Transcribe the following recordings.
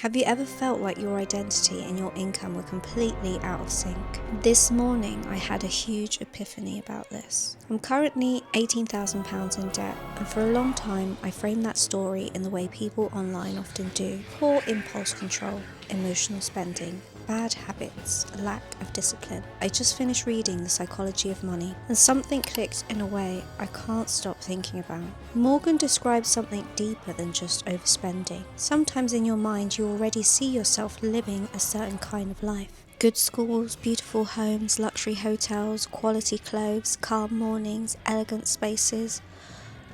Have you ever felt like your identity and your income were completely out of sync? This morning I had a huge epiphany about this. I'm currently £18,000 in debt, and for a long time I framed that story in the way people online often do. Poor impulse control, emotional spending, bad habits, lack of discipline. I just finished reading The Psychology of Money, and something clicked in a way I can't stop thinking about. Morgan describes something deeper than just overspending. Sometimes in your mind you already see yourself living a certain kind of life. Good schools, beautiful homes, luxury hotels, quality clothes, calm mornings, elegant spaces,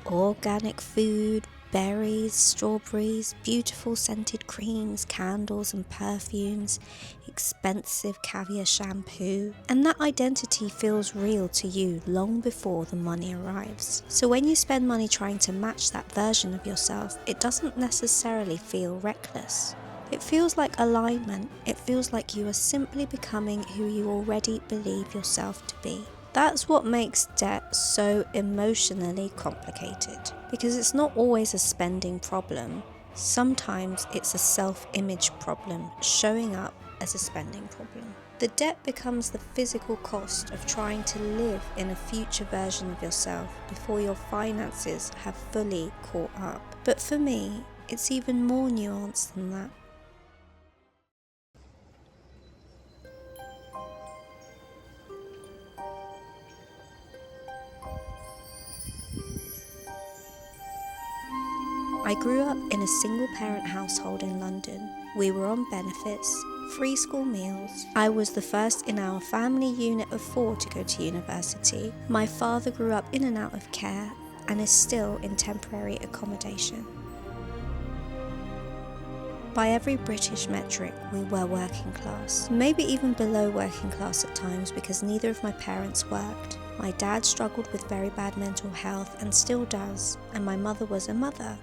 organic food, berries, strawberries, beautiful scented creams, candles and perfumes, expensive caviar shampoo. And that identity feels real to you long before the money arrives. So when you spend money trying to match that version of yourself, it doesn't necessarily feel reckless. It feels like alignment. It feels like you are simply becoming who you already believe yourself to be. That's what makes debt so emotionally complicated, because it's not always a spending problem. Sometimes it's a self-image problem showing up as a spending problem. The debt becomes the physical cost of trying to live in a future version of yourself before your finances have fully caught up. But for me, it's even more nuanced than that. I grew up in a single-parent household in London. We were on benefits, free school meals. I was the first in our family unit of 4 to go to university. My father grew up in and out of care and is still in temporary accommodation. By every British metric, we were working class. Maybe even below working class at times, because neither of my parents worked. My dad struggled with very bad mental health and still does, and my mother was a mother.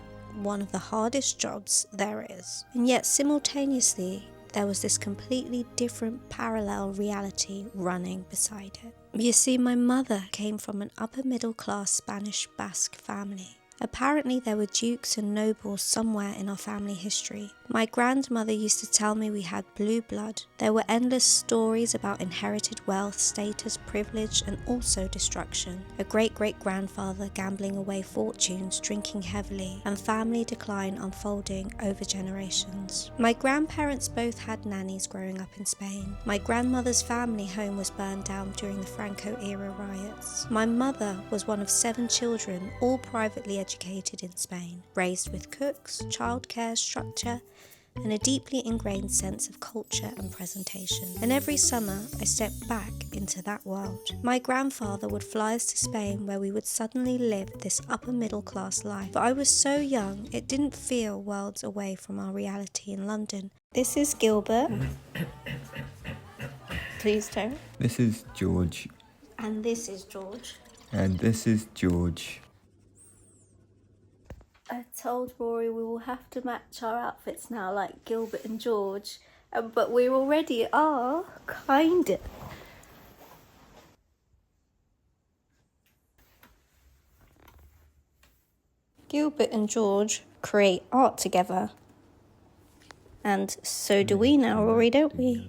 One of the hardest jobs there is. And yet simultaneously, there was this completely different parallel reality running beside it. You see, my mother came from an upper middle class Spanish Basque family. Apparently there were dukes and nobles somewhere in our family history. My grandmother used to tell me we had blue blood. There were endless stories about inherited wealth, status, privilege, and also destruction. A great-great-grandfather gambling away fortunes, drinking heavily, and family decline unfolding over generations. My grandparents both had nannies growing up in Spain. My grandmother's family home was burned down during the Franco-era riots. My mother was one of 7 children, all privately educated in Spain, raised with cooks, childcare, structure, and a deeply ingrained sense of culture and presentation. And every summer, I stepped back into that world. My grandfather would fly us to Spain, where we would suddenly live this upper middle class life. But I was so young, it didn't feel worlds away from our reality in London. This is Gilbert. Please don't. This is George. And this is George. And this is George. I told Rory we will have to match our outfits now, like Gilbert and George, but we already are, kinda. Gilbert and George create art together, and so do we now, Rory, don't we?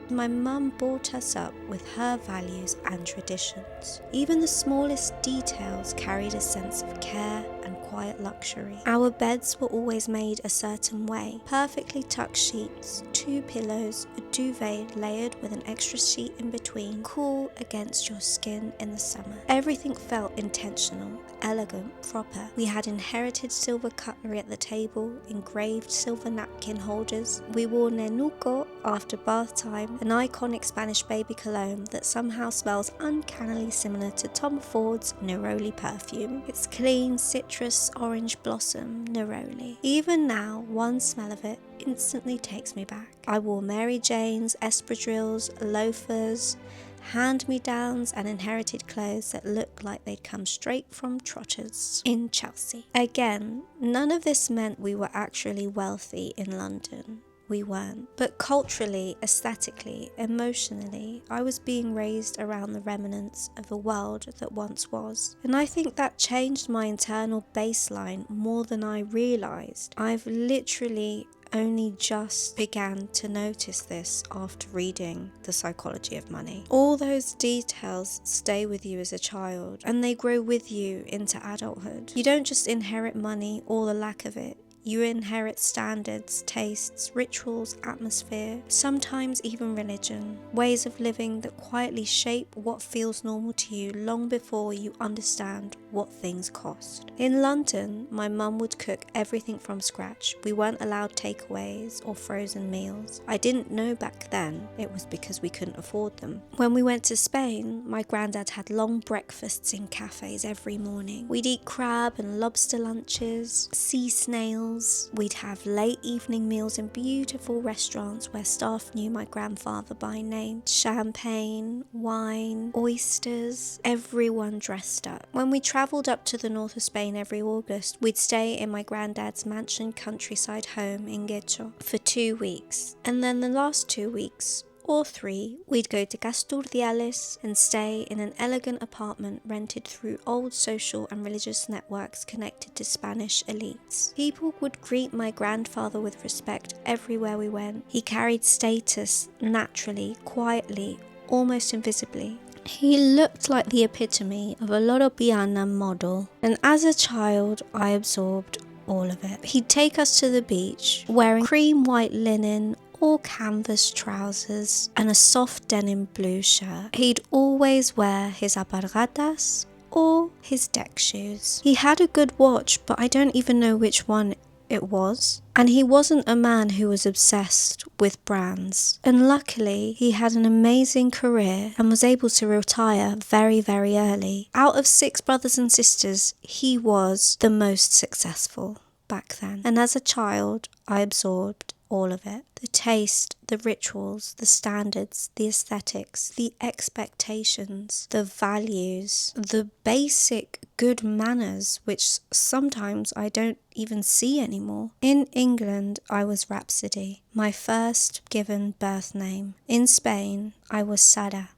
My mum brought us up with her values and traditions. Even the smallest details carried a sense of care and quiet luxury. Our beds were always made a certain way. Perfectly tucked sheets, 2 pillows, a duvet layered with an extra sheet in between, cool against your skin in the summer. Everything felt intentional, elegant, proper. We had inherited silver cutlery at the table, engraved silver napkin holders. We wore nenuco after bath time, an iconic Spanish baby cologne that somehow smells uncannily similar to Tom Ford's Neroli perfume. It's clean, citrus, orange blossom, Neroli. Even now, one smell of it instantly takes me back. I wore Mary Janes, espadrilles, loafers, hand-me-downs and inherited clothes that looked like they'd come straight from Trotters in Chelsea. Again, none of this meant we were actually wealthy in London. we weren't. But culturally, aesthetically, emotionally, I was being raised around the remnants of a world that once was. And I think that changed my internal baseline more than I realised. I've literally only just began to notice this after reading The Psychology of Money. All those details stay with you as a child, and they grow with you into adulthood. You don't just inherit money or the lack of it. You inherit standards, tastes, rituals, atmosphere, sometimes even religion, ways of living that quietly shape what feels normal to you long before you understand what things cost. In London, my mum would cook everything from scratch. We weren't allowed takeaways or frozen meals. I didn't know back then it was because we couldn't afford them. When we went to Spain, my granddad had long breakfasts in cafes every morning. We'd eat crab and lobster lunches, sea snails. We'd have late evening meals in beautiful restaurants where staff knew my grandfather by name. Champagne, wine, oysters, everyone dressed up. When we travelled up to the north of Spain every August, we'd stay in my granddad's mansion countryside home in Guecho for 2 weeks. And then the last 2 weeks, or 3, we'd go to Casturdiales and stay in an elegant apartment rented through old social and religious networks connected to Spanish elites. People would greet my grandfather with respect everywhere we went. He carried status naturally, quietly, almost invisibly. He looked like the epitome of a Loropiana model, and as a child I absorbed all of it. He'd take us to the beach wearing cream white linen or canvas trousers and a soft denim blue shirt. He'd always wear his alpargatas or his deck shoes. He had a good watch, but I don't even know which one it was. And he wasn't a man who was obsessed with brands. And luckily, he had an amazing career and was able to retire very, very early. Out of 6 brothers and sisters, he was the most successful back then. And as a child, I absorbed all of it. The taste, the rituals, the standards, the aesthetics, the expectations, the values, the basic good manners, which sometimes I don't even see anymore. In England, I was Rhapsody, my first given birth name. In Spain, I was Sara,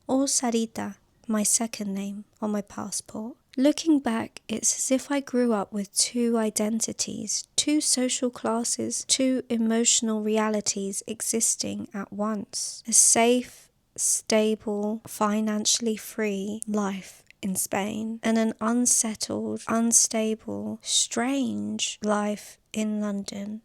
or Sarita, my second name on my passport. Looking back, it's as if I grew up with 2 identities, 2 social classes, 2 emotional realities existing at once. A safe, stable, financially free life in Spain, and an unsettled, unstable, strange life in London.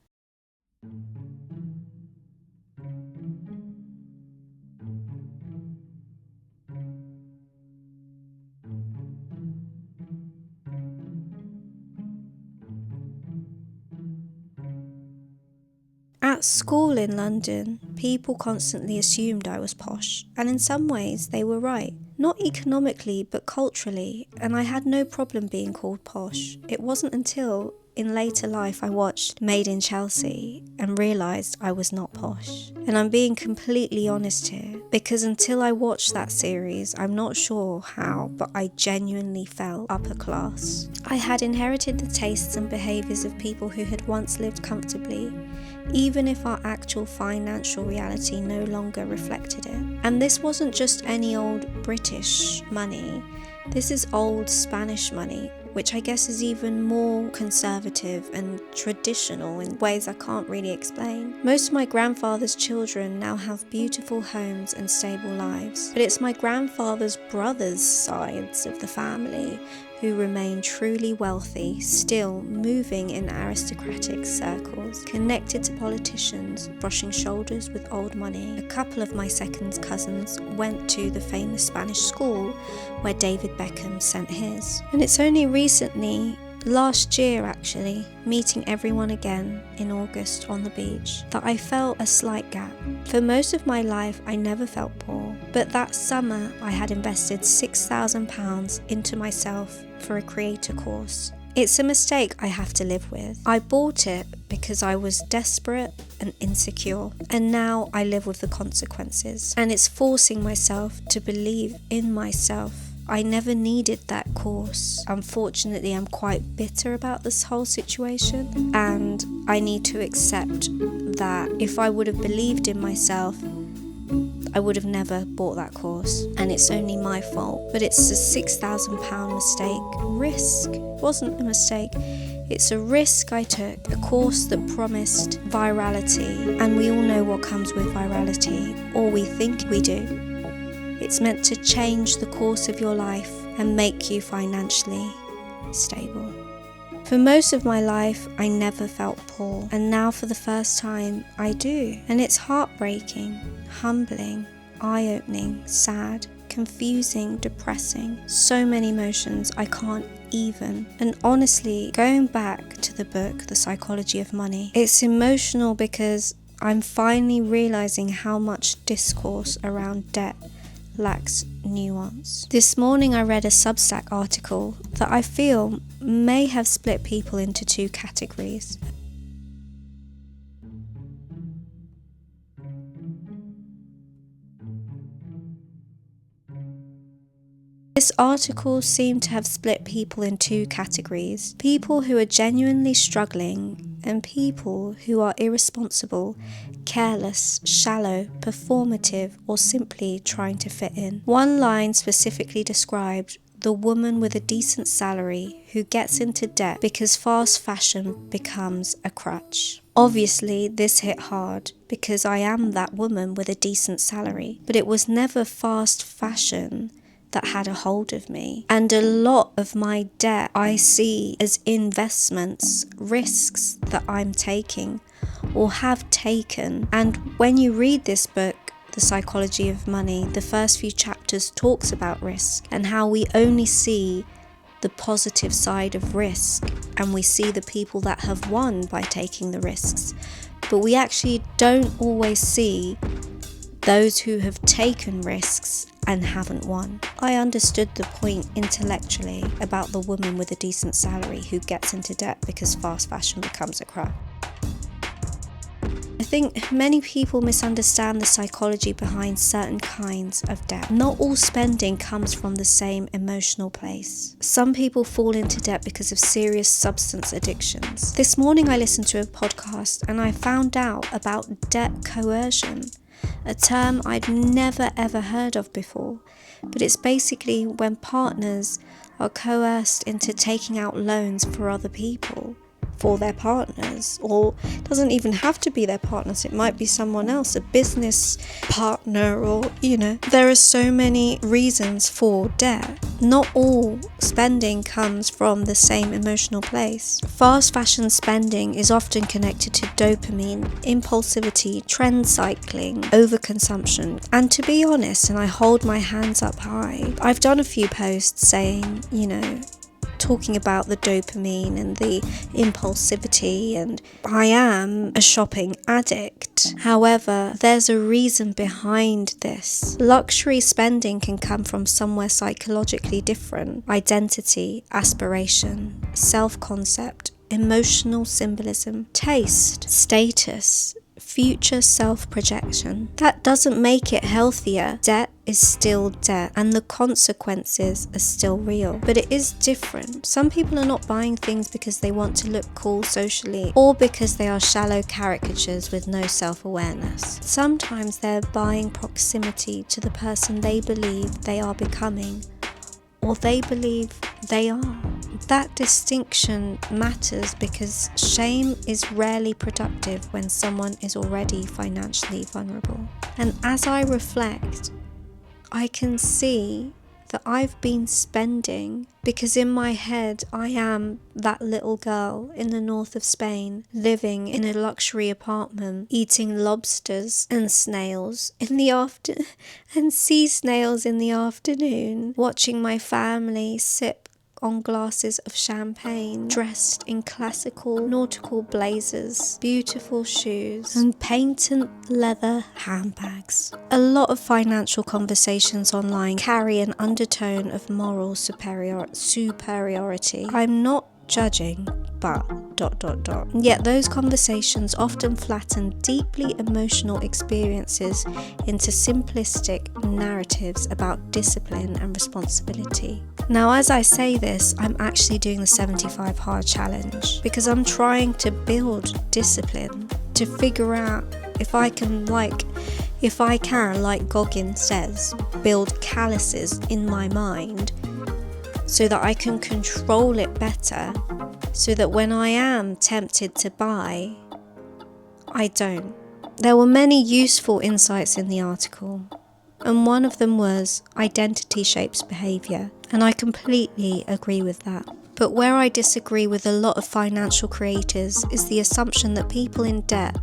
At school in London, people constantly assumed I was posh, and in some ways they were right. Not economically, but culturally, and I had no problem being called posh. It wasn't until in later life I watched Made in Chelsea and realised I was not posh. And I'm being completely honest here, because until I watched that series, I'm not sure how, but I genuinely felt upper class. I had inherited the tastes and behaviours of people who had once lived comfortably, even if our actual financial reality no longer reflected it. And this wasn't just any old British money. This is old Spanish money, which I guess is even more conservative and traditional in ways I can't really explain. Most of my grandfather's children now have beautiful homes and stable lives, but it's my grandfather's brothers' sides of the family who remain truly wealthy, still moving in aristocratic circles, connected to politicians, brushing shoulders with old money. A couple of my second cousins went to the famous Spanish school where David Beckham sent his. And it's only recently, last year actually, meeting everyone again in August on the beach, that I felt a slight gap. For most of my life, I never felt poor, but that summer I had invested £6,000 into myself for a creator course. It's a mistake I have to live with. I bought it because I was desperate and insecure, and now I live with the consequences, and it's forcing myself to believe in myself. I never needed that course. Unfortunately, I'm quite bitter about this whole situation, and I need to accept that if I would have believed in myself, I would have never bought that course, and it's only my fault. But it's a £6,000 mistake. Risk wasn't a mistake. It's a risk I took, a course that promised virality, and we all know what comes with virality, or we think we do. It's meant to change the course of your life and make you financially stable. For most of my life, I never felt poor, and now for the first time, I do. And it's heartbreaking, humbling, eye-opening, sad, confusing, depressing. So many emotions I can't even. And honestly, going back to the book, The Psychology of Money, it's emotional because I'm finally realizing how much discourse around debt lacks nuance. This morning I read a Substack article that I feel may have split people into two categories. This article seemed to have split people in two categories: people who are genuinely struggling and people who are irresponsible, careless, shallow, performative, or simply trying to fit in. One line specifically described the woman with a decent salary who gets into debt because fast fashion becomes a crutch. Obviously, this hit hard because I am that woman with a decent salary, but it was never fast fashion that had a hold of me. And a lot of my debt I see as investments, risks that I'm taking or have taken. And when you read this book, The Psychology of Money, the first few chapters talks about risk and how we only see the positive side of risk, and we see the people that have won by taking the risks, but we actually don't always see those who have taken risks and haven't won. I understood the point intellectually about the woman with a decent salary who gets into debt because fast fashion becomes a crutch. I think many people misunderstand the psychology behind certain kinds of debt. Not all spending comes from the same emotional place. Some people fall into debt because of serious substance addictions. This morning I listened to a podcast and I found out about debt coercion, a term I'd never ever heard of before, but it's basically when partners are coerced into taking out loans for other people, for their partners, or it doesn't even have to be their partners, it might be someone else, a business partner, or there are so many reasons for debt. Not all spending comes from the same emotional place. Fast fashion spending is often connected to dopamine, impulsivity, trend cycling, overconsumption, and to be honest, and I hold my hands up high, I've done a few posts saying, talking about the dopamine and the impulsivity, and I am a shopping addict. However, there's a reason behind this. Luxury spending can come from somewhere psychologically different: identity, aspiration, self-concept, emotional symbolism, taste, status, future self-projection. That doesn't make it healthier. Debt is still debt, and the consequences are still real, but it is different. Some people are not buying things because they want to look cool socially, or because they are shallow caricatures with no self-awareness. Sometimes they're buying proximity to the person they believe they are becoming, or they believe they are. That distinction matters because shame is rarely productive when someone is already financially vulnerable. And as I reflect, I can see that I've been spending because in my head I am that little girl in the north of Spain, living in a luxury apartment, eating lobsters and snails in the and sea snails in the afternoon, watching my family sip on glasses of champagne, dressed in classical nautical blazers, beautiful shoes, and patent leather handbags. A lot of financial conversations online carry an undertone of moral superiority. I'm not judging, but Yet those conversations often flatten deeply emotional experiences into simplistic narratives about discipline and responsibility. Now, as I say this, I'm actually doing the 75 hard challenge because I'm trying to build discipline to figure out if I can, like Goggins says, build calluses in my mind so that I can control it better, so that when I am tempted to buy, I don't. There were many useful insights in the article, and one of them was identity shapes behaviour, and I completely agree with that. But where I disagree with a lot of financial creators is the assumption that people in debt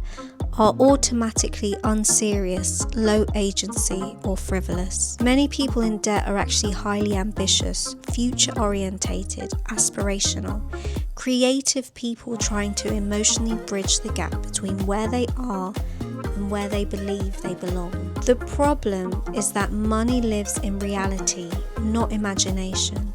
are automatically unserious, low agency, or frivolous. Many people in debt are actually highly ambitious, future-orientated, aspirational, creative people trying to emotionally bridge the gap between where they are and where they believe they belong. The problem is that money lives in reality, not imagination.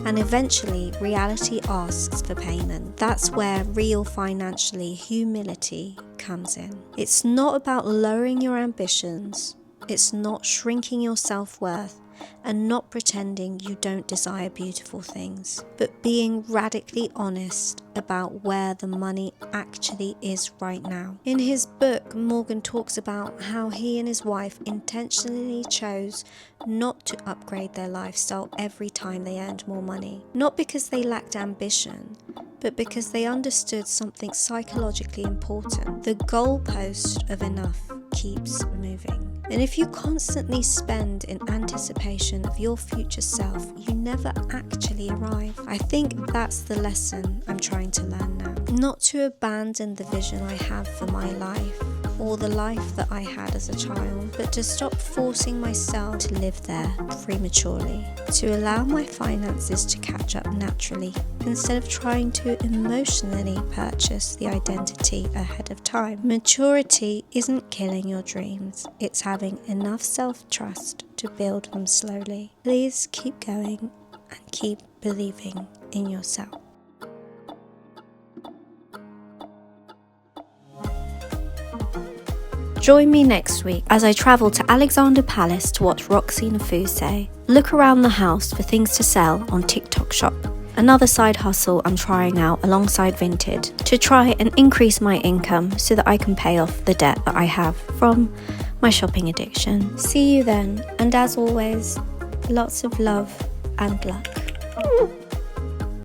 And eventually, reality asks for payment. That's where real financially humility comes in. It's not about lowering your ambitions. It's not shrinking your self-worth and not pretending you don't desire beautiful things, but being radically honest about where the money actually is right now. In his book, Morgan talks about how he and his wife intentionally chose not to upgrade their lifestyle every time they earned more money. Not because they lacked ambition, but because they understood something psychologically important. The goalpost of enough keeps moving. And if you constantly spend in anticipation of your future self, you never actually arrive. I think that's the lesson I'm trying to learn now. Not to abandon the vision I have for my life, or the life that I had as a child, but to stop forcing myself to live there prematurely, to allow my finances to catch up naturally, instead of trying to emotionally purchase the identity ahead of time. Maturity isn't killing your dreams, it's having enough self-trust to build them slowly. Please keep going and keep believing in yourself. Join me next week as I travel to Alexandra Palace to watch Roxy Nafuse, look around the house for things to sell on TikTok Shop, another side hustle I'm trying out alongside Vinted to try and increase my income so that I can pay off the debt that I have from my shopping addiction. See you then, and as always, lots of love and luck.